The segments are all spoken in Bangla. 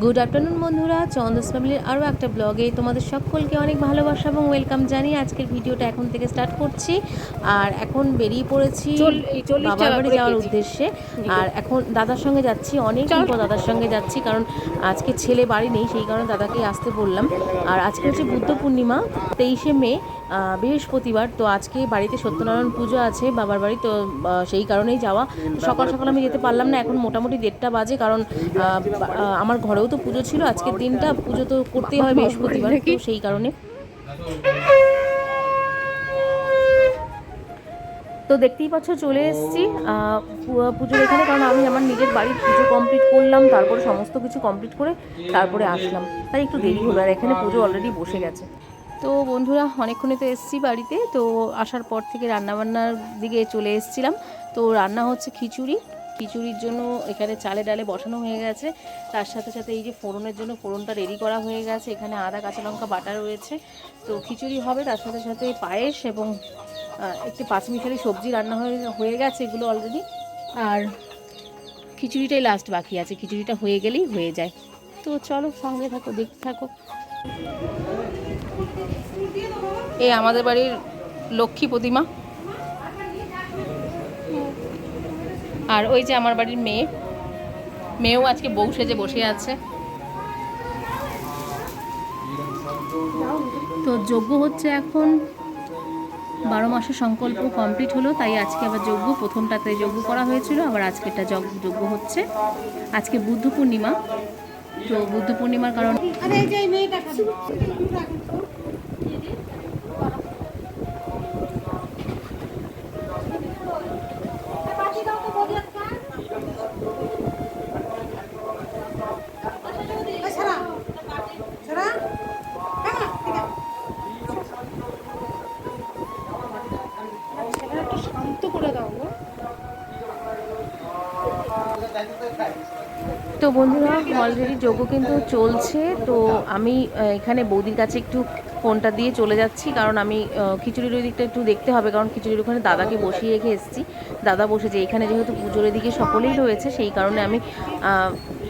গুড আফটারনুন বন্ধুরা, চন্দস ফ্যামিলির আরও একটা ব্লগে তোমাদের সকলকে অনেক ভালোবাসা এবং ওয়েলকাম জানিয়ে আজকের ভিডিওটা এখন থেকে স্টার্ট করছি। আর এখন বেরিয়ে পড়েছি বাবার বাড়ি যাওয়ার উদ্দেশ্যে। আর এখন দাদার সঙ্গে যাচ্ছি, অনেকদিন পর দাদার সঙ্গে যাচ্ছি, কারণ আজকে ছেলে বাড়ি নেই, সেই কারণে দাদাকেই আসতে বললাম। আর আজকে হচ্ছে বুদ্ধ পূর্ণিমা, 23শে মে, বৃহস্পতিবার। তো আজকে বাড়িতে সত্যনারায়ণ পুজো আছে বাবার বাড়ি, তো সেই কারণেই যাওয়া। সকাল সকাল আমি যেতে পারলাম না, এখন মোটামুটি 1:30 বাজে, কারণ আমার ঘরেও তো পুজো ছিল। আজকের দিনটা পুজো তো করতেই হয় বৃহস্পতিবার, তো সেই কারণে। তো দেখতেই পাচ্ছ চলে এসেছি পুজোর এখানে, কারণ আমি আমার নিজের বাড়ির পুজো কমপ্লিট করলাম, তারপরে সমস্ত কিছু কমপ্লিট করে তারপরে আসলাম, তাই একটু দেরি হলো। আর এখানে পুজো অলরেডি বসে গেছে। তো বন্ধুরা, অনেকক্ষণে তো এসেছি বাড়িতে। তো আসার পর থেকে রান্নাবান্নার দিকে চলে এসেছিলাম। তো রান্না হচ্ছে খিচুড়ি। খিচুড়ির জন্য এখানে চালে ডালে বসানো হয়ে গেছে, তার সাথে সাথে এই যে ফোড়নের জন্য ফোড়নটা রেডি করা হয়ে গেছে। এখানে আদা কাঁচা লঙ্কা বাটা রয়েছে। তো খিচুড়ি হবে, তার সাথে সাথে পায়েস এবং একটু পাঁচমিশালি সবজি রান্না হয়ে গেছে এগুলো অলরেডি। আর খিচুড়িটাই লাস্ট বাকি আছে, খিচুড়িটা হয়ে গেলেই হয়ে যায়। তো চলো সঙ্গে থাকো, দেখতে থাকো। এই আমাদের বাড়ির লক্ষ্মী প্রতিমা, আর ওই যে আমার বাড়ির মেয়েও আজকে বউ সেজে বসে আছে। তো যজ্ঞ হচ্ছে এখন, 12 মাসের সংকল্প কমপ্লিট হলো, তাই আজকে আবার যজ্ঞ, প্রথমটাতে যজ্ঞ করা হয়েছিল, আবার আজকেরটা যজ্ঞ হচ্ছে। আজকে বুদ্ধ পূর্ণিমা, তো বুদ্ধ পূর্ণিমার কারণে তো বন্ধুরা, অলরেডি যজ্ঞ কিন্তু চলছে। তো আমি এখানে বৌদির কাছে একটু ফোনটা দিয়ে চলে যাচ্ছি, কারণ আমি খিচুড়ির ওই দিকটা একটু দেখতে হবে, কারণ খিচুড়ির ওখানে দাদাকে বসিয়ে রেখে এসেছি। দাদা বসেছে এখানে, যেহেতু পুজোর দিকে সকলেই রয়েছে, সেই কারণে আমি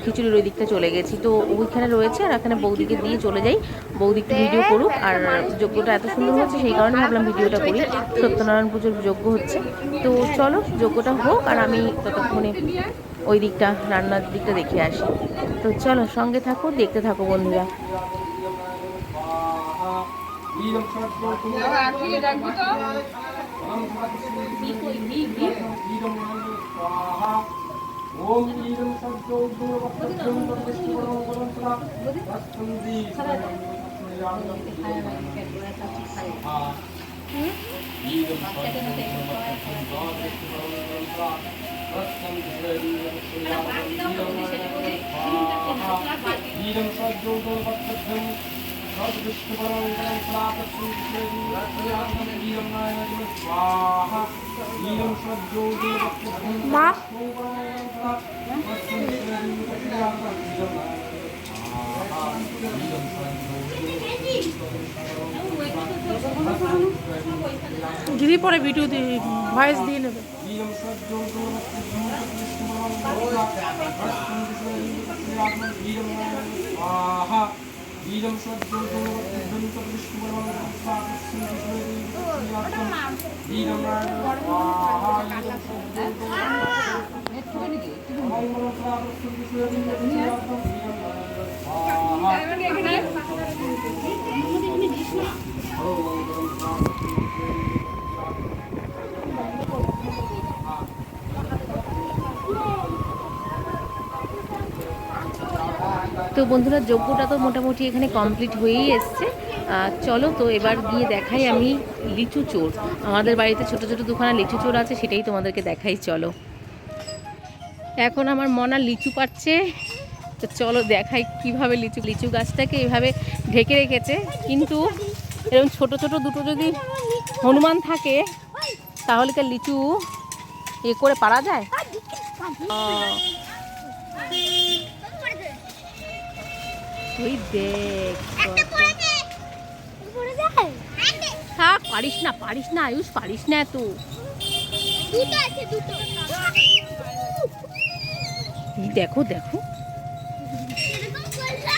খিচুড়ির ওই দিকটা চলে গেছি। তো ওইখানে রয়েছে, আর এখানে বৌদিকে দিয়ে চলে যাই, বৌদি একটু ভিডিও করুক। আর যজ্ঞটা এত সুন্দর হচ্ছে, সেই কারণে ভাবলাম ভিডিওটা করি। সত্যনারায়ণ পুজোর যজ্ঞ হচ্ছে, তো চলো যজ্ঞটা হোক, আর আমি ততক্ষণে ওই দিকটা, রান্নার দিকটা দেখে আসি। তো চলো সঙ্গে থাকো, দেখতে থাকো বন্ধুরা। দিদি পরে ভিডিও দিয়ে ভয়েস দিয়ে নেবে। তো বন্ধুরা, যজ্ঞটা তো মোটামুটি এখানে কমপ্লিট হয়েই এসছে। চলো তো এবার গিয়ে দেখাই আমি লিচু চোর। আমাদের বাড়িতে ছোট ছোট দুখানা লিচু চোর আছে, সেটাই তোমাদেরকে দেখাই। চলো, এখন আমার মনা লিচু পাচ্ছে, তো চলো দেখাই কিভাবে লিচু গাছটাকে এভাবে ঢেকে রেখেছে। কিন্তু এরকম ছোট ছোট দুটো যদি হনুমান থাকে, তাহলে কি লিচু করে পারা যায়? তুই দেখ, থাক, পারিস না আয়ুষ, পারিস না এত। দেখো দেখো,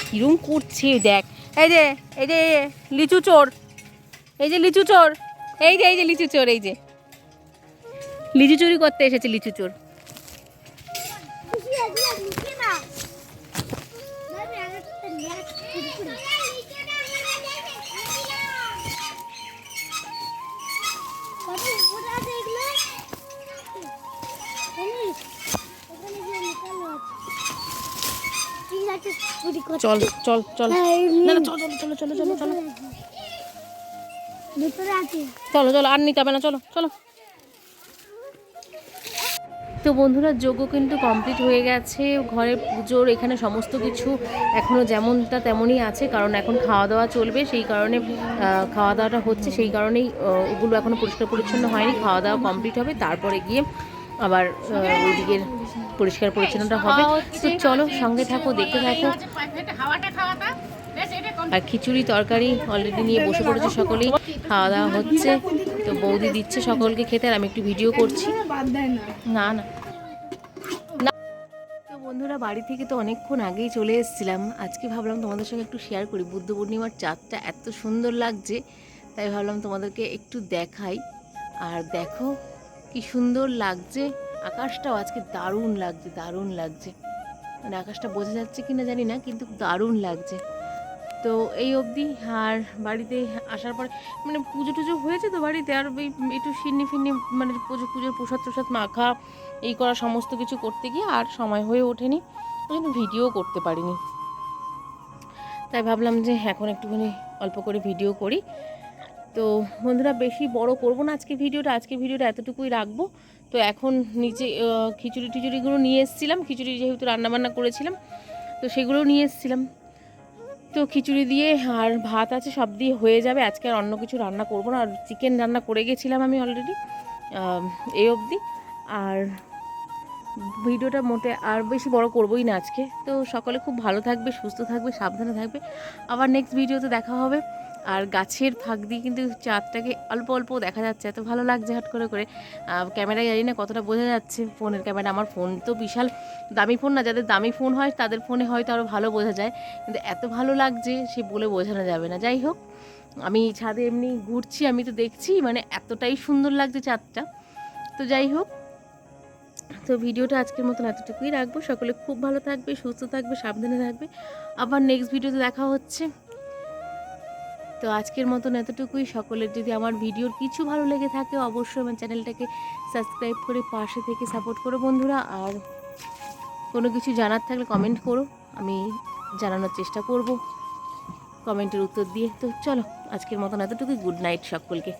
কিরম করছে দেখ। এই যে লিচু চোর, এই যে লিচু চোর, এই যে লিচু চোর, এই যে লিচু চুরি করতে এসেছে লিচু চোর। চল চল চল, না না চলো চলো চলো চলো চলো চলো চলো, আর নিতে হবে না, চলো চলো। তো বন্ধুরা যোগ্য কিন্তু কমপ্লিট হয়ে গেছে, ঘরে পুজোর এখানে সমস্ত কিছু এখনও যেমনটা তেমনই আছে, কারণ এখন খাওয়া দাওয়া চলবে, সেই কারণে খাওয়া দাওয়াটা হচ্ছে, সেই কারণেই ওগুলো এখনও পরিষ্কার পরিচ্ছন্ন হয়নি। খাওয়া দাওয়া কমপ্লিট হবে, তারপরে গিয়ে আবার ওইদিকের পরিষ্কার পরিচ্ছন্নটা হবে। তো চলো সঙ্গে থাকো, দেখতে থাকো। আর খিচুড়ি তরকারি অলরেডি নিয়ে বসে পড়েছে সকলেই, খাওয়া দাওয়া হচ্ছে। তো বৌদি দিচ্ছে সকলকে খেতে, আর আমি একটু ভিডিও করছি। না না না। তো বন্ধুরা বাড়ি থেকে তো অনেকক্ষণ আগেই চলে এসেছিলাম, আজকে ভাবলাম তোমাদের সঙ্গে একটু শেয়ার করি। বুদ্ধ পূর্ণিমার চাঁদটা এত সুন্দর লাগছে, তাই ভাবলাম তোমাদেরকে একটু দেখাই। আর দেখো কি সুন্দর লাগছে, আকাশটাও আজকে দারুণ লাগছে, দারুণ লাগছে। মানে আকাশটা বোঝা যাচ্ছে কিনা জানি না, কিন্তু দারুণ লাগছে। তো এই অবধি। আর বাড়িতে আসার পরে মানে পুজো টুজো হয়েছে তো বাড়িতে, আর ওই একটু সিন্নি ফিন্নি মানে পুজোর প্রসাদ টসাদ মাখা এই করা সমস্ত কিছু করতে গিয়ে আর সময় হয়ে ওঠেনি, ওই জন্য ভিডিও করতে পারিনি। তাই ভাবলাম যে এখন একটুখানি অল্প করে ভিডিও করি। তো বন্ধুরা বেশি বড় করব না আজকে ভিডিওটা এতটুকুই রাখবো। তো এখন নিচে খিচুড়িগুলো নিয়ে এসেছিলাম, খিচুড়ি যেহেতু রান্নাবান্না করেছিলাম তো সেগুলো নিয়ে এসেছিলাম। তো খিচুড়ি দিয়ে আর ভাত আছে, সব দিয়ে হয়ে যাবে। আজকে আর অন্য কিছু রান্না করব না, আর চিকেন রান্না করে গেছিলাম আমি অলরেডি এই অবধি। আর ভিডিওটা মোটে আর বেশি বড় করবই না আজকে। তো সকলে খুব ভালো থাকবে, সুস্থ থাকবে, সাবধানে থাকবে। আবার নেক্সট ভিডিওতে দেখা হবে। আর গাছের ফাঁক দিয়ে কিন্তু চাঁদটাকে অল্প অল্প দেখা যাচ্ছে, এত ভালো লাগছে হট করে করে। ক্যামেরায় জানি না কতটা বোঝা যাচ্ছে, ফোনের ক্যামেরা, আমার ফোন তো বিশাল দামি ফোন না, যাদের দামি ফোন হয় তাদের ফোনে হয়তো আরও ভালো বোঝা যায়, কিন্তু এত ভালো লাগছে সে বলে বোঝানো যাবে না। যাই হোক, আমি ছাদে এমনি ঘুরছি, আমি তো দেখছি মানে এতটাই সুন্দর লাগছে চাঁদটা। তো যাই হোক, তো ভিডিওটা আজকের মতন এতটুকুই রাখবো। সকলে খুব ভালো থাকবে, সুস্থ থাকবে, সাবধানে থাকবে। আবার নেক্সট ভিডিওতে দেখা হচ্ছে। তো আজকের মতন এতটুকুই। সকলের যদি আমার ভিডিওর কিছু ভালো লেগে থাকে অবশ্যই আমার চ্যানেলটাকে সাবস্ক্রাইব করে পাশে থেকে সাপোর্ট করো বন্ধুরা। আর কোনো কিছু জানার থাকলে কমেন্ট করো, আমি জানানোর চেষ্টা করব কমেন্টের উত্তর দিয়ে। তো চলো আজকের মতন এতটুকুই। গুড নাইট সকলকে।